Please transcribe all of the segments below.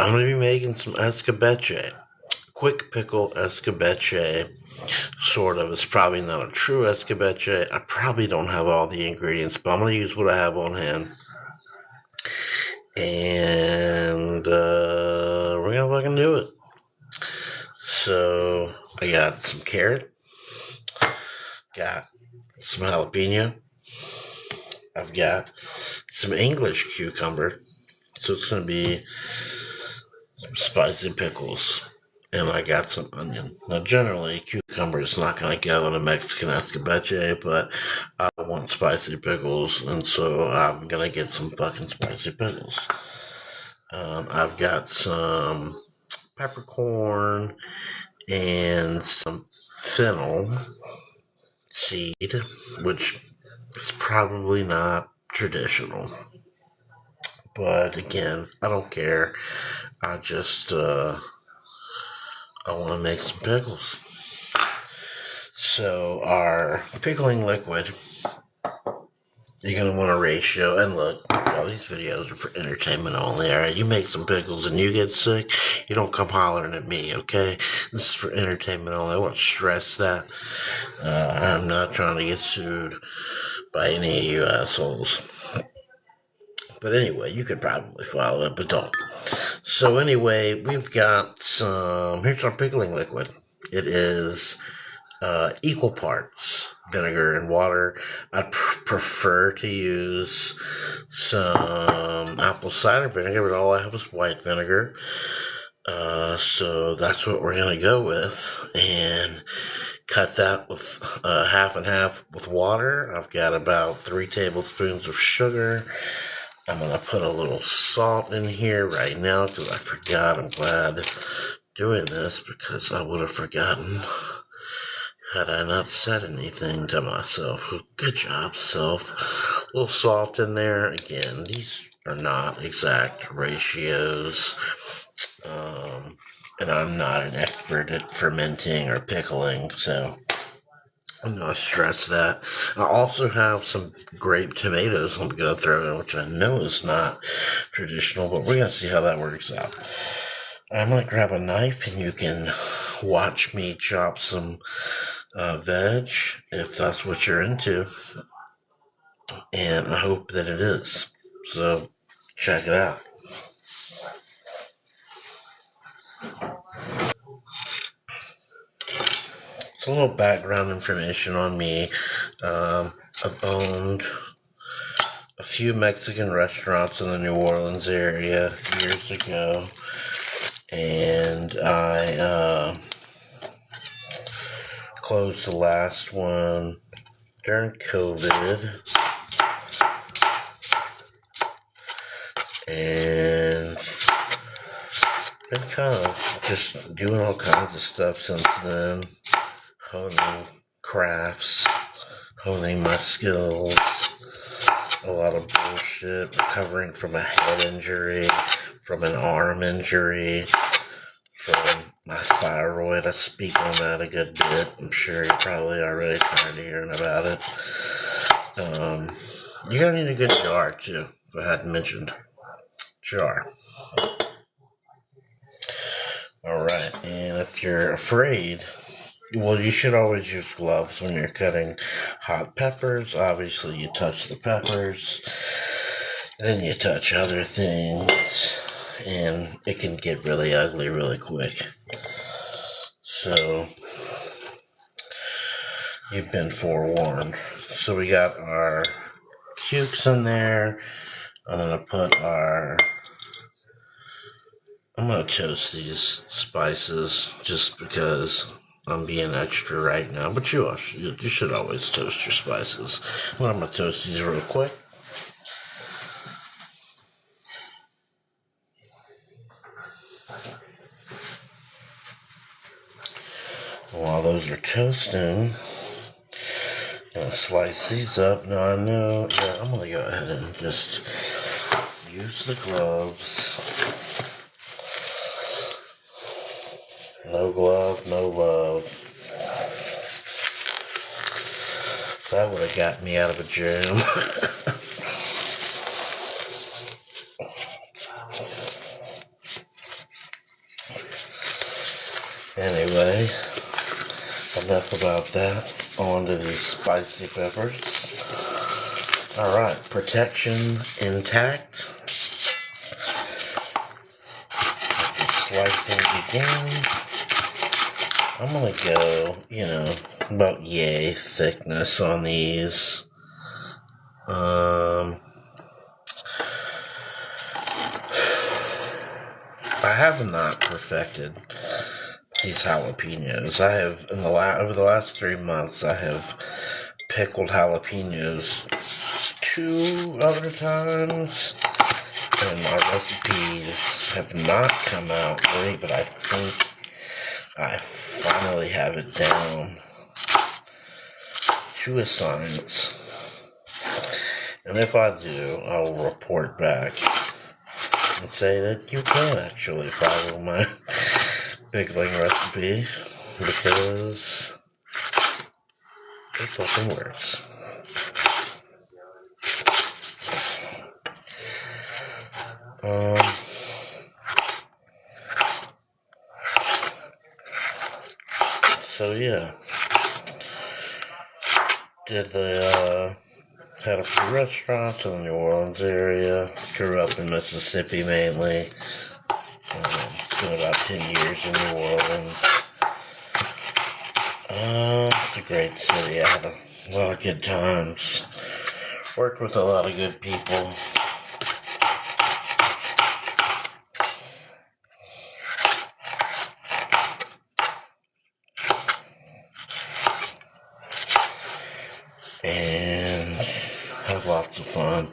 I'm going to be making some escabeche. Quick pickle escabeche, sort of. It's probably not a true escabeche. I probably don't have all the ingredients, but I'm going to use what I have on hand. And we're going to fucking do it. So I got some carrot, got some jalapeno, I've got some English cucumber, so it's going to be some spicy pickles, and I got some onion. Now, generally, cucumber is not going to go in a Mexican escabeche, but I want spicy pickles, and so I'm going to get some fucking spicy pickles. I've got some peppercorn and some fennel seed, which is probably not traditional. But again, I don't care. I just, I want to make some pickles. So our pickling liquid, you're going to want a ratio. And look, all these videos are for entertainment only, alright? You make some pickles and you get sick, you don't come hollering at me, okay? This is for entertainment only. I want to stress that. I'm not trying to get sued by any of you assholes. But anyway, you could probably follow it, but don't. So anyway, we've got some, here's our pickling liquid. It is equal parts vinegar and water. I prefer to use some apple cider vinegar, but all I have is white vinegar. So that's what we're going to go with. And cut that with half and half with water. I've got about 3 tablespoons of sugar. I'm going to put a little salt in here right now because I forgot. I'm glad doing this because I would have forgotten had I not said anything to myself. Good job, self. A little salt in there. Again, these are not exact ratios. And I'm not an expert at fermenting or pickling, so I'm going to stress that. I also have some grape tomatoes I'm going to throw in, which I know is not traditional, but we're going to see how that works out. I'm going to grab a knife, and you can watch me chop some veg, if that's what you're into. And I hope that it is. So, check it out. So, a little background information on me. I've owned a few Mexican restaurants in the New Orleans area years ago, and I closed the last one during COVID, and been kind of just doing all kinds of stuff since then, honing crafts, honing my skills. A lot of bullshit, recovering from a head injury, from an arm injury, from my thyroid. I speak on that a good bit. I'm sure you're probably already tired of hearing about it. You're going to need a good jar, too, if I hadn't mentioned. Jar. Alright, and if you're afraid, well, you should always use gloves when you're cutting hot peppers. Obviously, you touch the peppers, then you touch other things, and it can get really ugly really quick. So, you've been forewarned. So, we got our cukes in there. I'm going to toast these spices just because I'm being extra right now, but you should always toast your spices. Well, I'm going to toast these real quick. While those are toasting, I'm going to slice these up. Now I know, I'm going to go ahead and just use the gloves. No glove, no love. That would have got me out of a jam. Anyway, enough about that. On to these spicy peppers. Alright, protection intact. Slicing begin. I'm gonna go, about yay thickness on these. I have not perfected these jalapenos. I have over the last 3 months I have pickled jalapenos 2 other times, and my recipes have not come out great, but I think I finally have it down to a science. And if I do, I will report back and say that you can actually follow my pickling recipe, because it fucking works. So yeah, had a few restaurants in the New Orleans area. Grew up in Mississippi mainly. Spent about 10 years in New Orleans. It's a great city. I had a lot of good times. Worked with a lot of good people. And had lots of fun.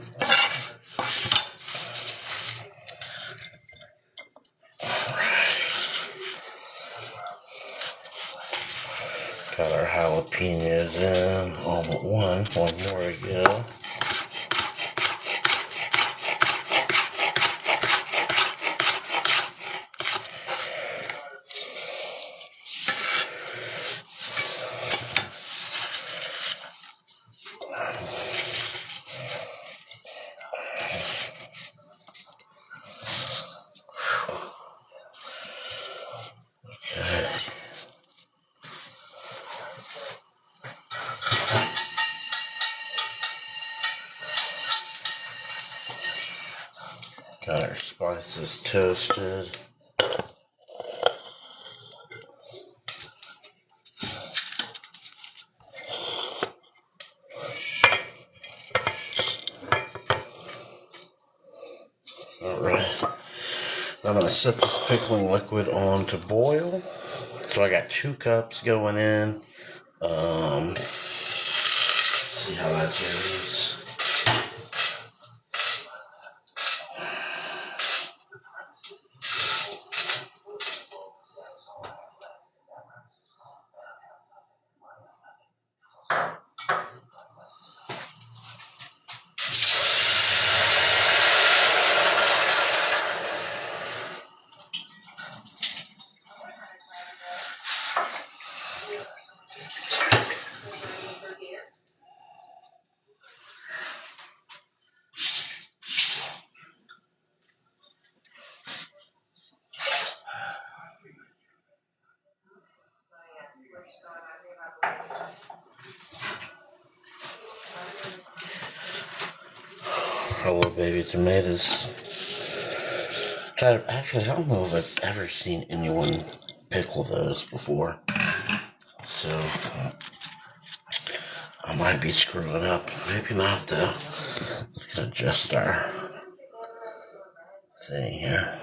Got our jalapenos in, all but one more to go. Got our spices toasted. Alright. I'm going to set this pickling liquid on to boil. So I got 2 cups going in. See how that goes. Hello, baby tomatoes. Actually, I don't know if I've ever seen anyone pickle those before. So, I might be screwing up. Maybe not, though. Let's adjust our thing here.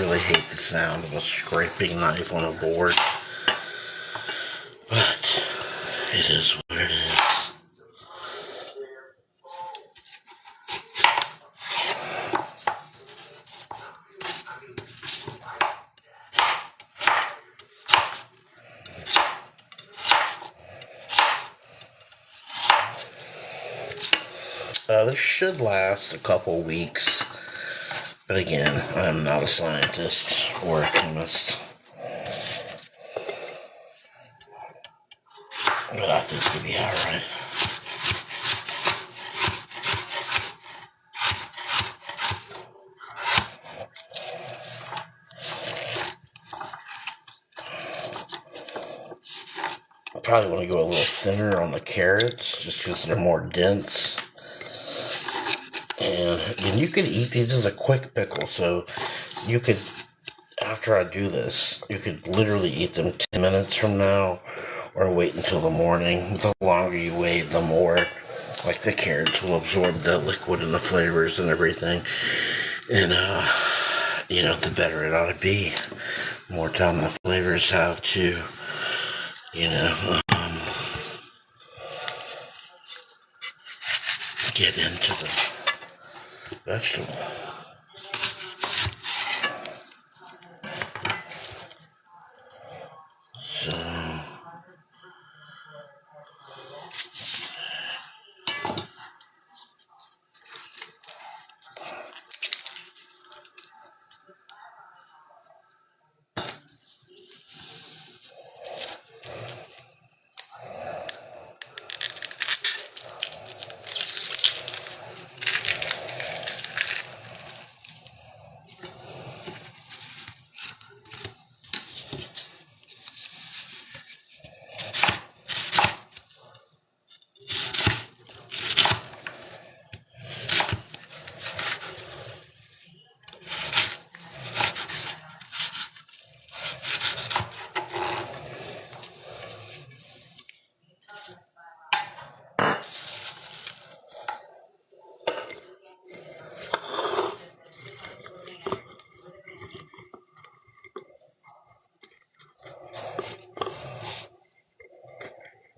really hate the sound of a scraping knife on a board, but it is what it is. This should last a couple weeks, but again, I'm not a scientist or a chemist, but I think it'll be alright. Probably want to go a little thinner on the carrots just because they're more dense. And you could eat these as a quick pickle, so you could, after I do this, you could literally eat them 10 minutes from now or wait until the morning. The longer you wait, the more like the carrots will absorb the liquid and the flavors and everything. And the better it ought to be. The more time the flavors have to get into the vegetable. So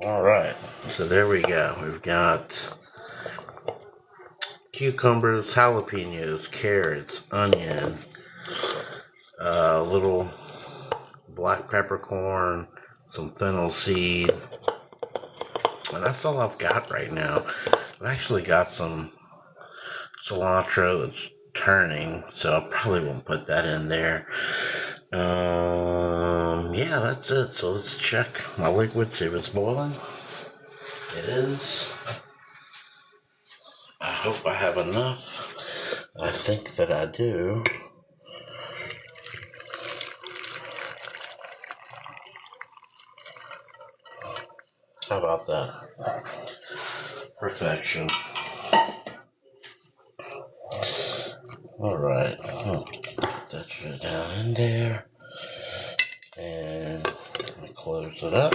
alright, so there we go. We've got cucumbers, jalapenos, carrots, onion, little black peppercorn, some fennel seed, and that's all I've got right now. I've actually got some cilantro that's turning, so I probably won't put that in there. Yeah, that's it. So let's check my liquid, see if it's boiling. It is. I hope I have enough. I think that I do. How about that? Perfection. Alright, get that shit down in there. And I close it up.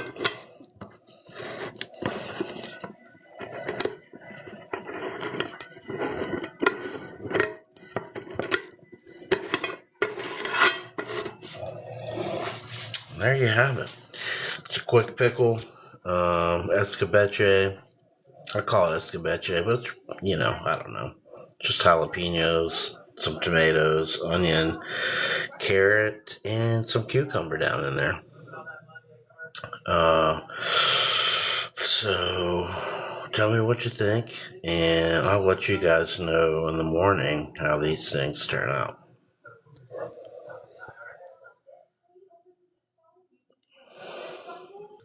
And there you have it. It's a quick pickle. Escabeche. I call it escabeche, but it's, I don't know. Just jalapenos, some tomatoes, onion, carrot, and some cucumber down in there. So tell me what you think, and I'll let you guys know in the morning how these things turn out.